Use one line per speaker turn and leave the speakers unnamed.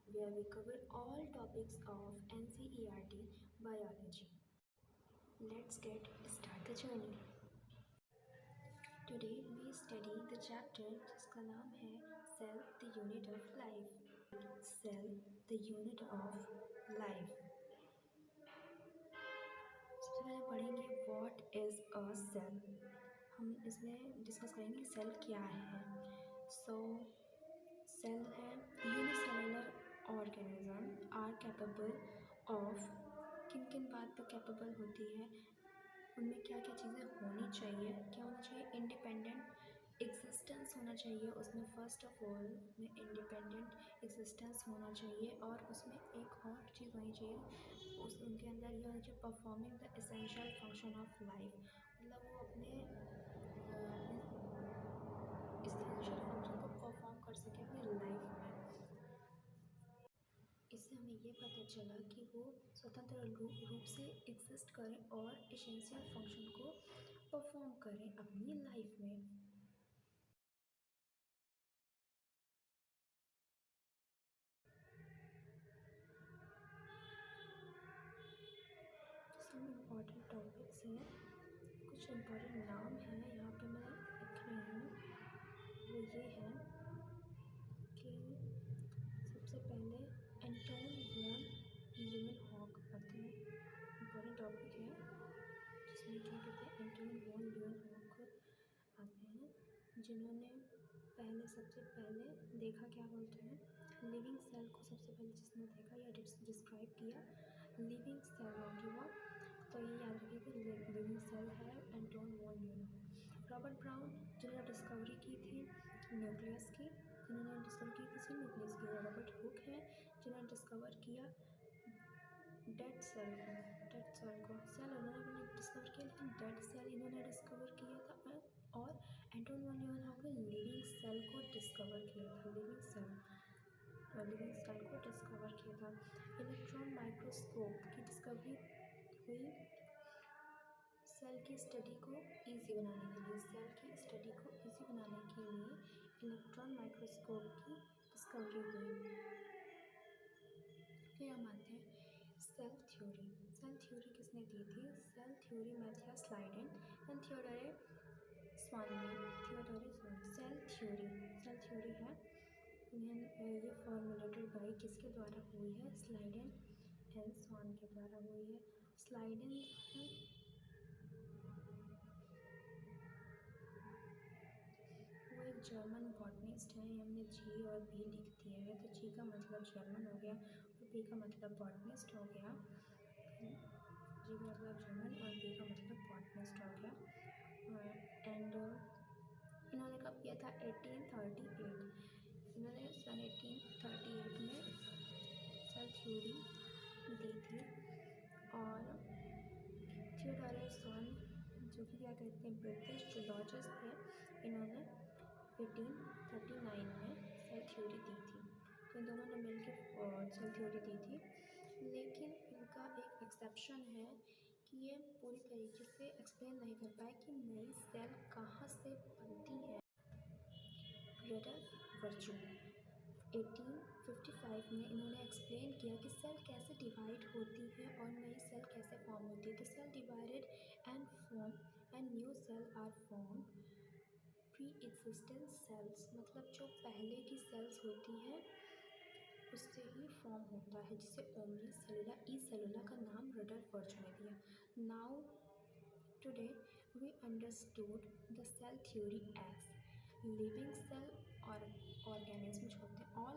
where we cover all topics of NCERT biology. Let's get start the journey. Today we study the chapter जिसका नाम है Cell the Unit of Life. Cell the Unit of Life. सबसे पहले पढ़ेंगे What is a cell. हम इसमें discuss करेंगे cell क्या है. सेल है unicellular organism are capable of. किन किन बात पर कैपेबल होती है, उनमें क्या क्या चीज़ें होनी चाहिए. क्या होना चाहिए? इंडिपेंडेंट एग्जिस्टेंस होना चाहिए उसमें. फर्स्ट ऑफ ऑल में इंडिपेंडेंट एग्जिस्टेंस होना चाहिए और उसमें एक और चीज़ होनी चाहिए. उनके अंदर यह होना चाहिए performing the essential function of life. मतलब वो अपने एसेंशियल फंक्शन को परफॉर्म कर सके अपनी लाइफ में. इससे हमें ये पता चला कि वो स्वतंत्र रूप से एग्जिस्ट करें और एसेंशियल फंक्शन को परफॉर्म करें अपनी लाइफ में. सम इम्पॉर्टेंट टॉपिक्स हैं, कुछ इम्पॉर्टेंट नाम हैं यहाँ पे मैं लिख रही हूँ. वो ये है कि सबसे पहले एंटोन वॉन ल्यूवेनहॉक आते हैं. इम्पॉर्टेंट टॉपिक है जिसमें क्या कहते हैं, एंटोन वॉन ल्यूवेनहॉक आते हैं, जिन्होंने सबसे पहले देखा, क्या बोलते हैं, लिविंग सेल को सबसे पहले जिसने देखा या डिस्क्राइब किया लिविंग सेल होगी वो. तो ये याद रखिए कि लिविंग सेल है Anton von Leeuwenhoek. Robert brown जिन्होंने डिस्कवरी की थी न्यूक्लियस की, न्यूक्लियस की. रॉबर्ट हुक है जिन्होंने डिस्कवर किया डेड सेल को. सेल उन्होंने डिस्कवर किया लेकिन डेड सेल इन्होंने डिस्कवर किया था. और एंटोन वॉन ल्यूवेनहॉक ने लिविंग सेल को डिस्कवर किया था. लिविंग सेल को डिस्कवर किया था. इलेक्ट्रॉन माइक्रोस्कोप की डिस्कवरी हुई सेल की स्टडी को ईजी बनाने के लिए. इलेक्ट्रॉन माइक्रोस्कोप की डिस्कवरी हुई. फिर हम आते हैं सेल थ्योरी. सेल थ्योरी किसने दी थी? Cell theory Matthias Schleiden and Theodor Schwann ने. सेल थ्योरी है, ये फॉर्मुलेटेड बाय किसके द्वारा हुई है? स्लाइडेन एंड स्वान के द्वारा हुई है. स्लाइडेन है वो एक जर्मन बॉटनिस्ट है. हमने जी और बी लिख दिए हैं, तो जी का मतलब जर्मन हो गया और बी का मतलब बॉटनिस्ट हो गया. जी का मतलब जर्मन और बी का मतलब बॉटनिस्ट हो गया. एंड इन्होंने कब किया था? 1838. इन्होंने सन 1838 में सेल थ्योरी दी थी. और थियोडोरे स्वान जो कि क्या कहते हैं ब्रिटिश जूलॉजिस्ट थे, इन्होंने 1839 में सेल थ्योरी दी थी. तो इन दोनों ने मिलकर सेल थ्योरी दी थी. लेकिन इनका एक एक्सेप्शन है कि ये पूरी तरीके से एक्सप्लेन नहीं कर पाए कि नई सेल कहाँ से बनती है. रडल्फ वर्च्यू 1855 में इन्होंने एक्सप्लेन किया कि सेल कैसे डिवाइड होती है और नई सेल कैसे फॉर्म होती है. The cell divided and new cell are form. Pre existent cells मतलब जो पहले की सेल्स होती हैं उससे ही फॉर्म होता है, जिसे ओमनी सेलुला का नाम रडल्फ वर्च्यू ने दिया. Now today we understood the cell theory as living cell और ऑर्गेनिज्म जो होते हैं, ऑल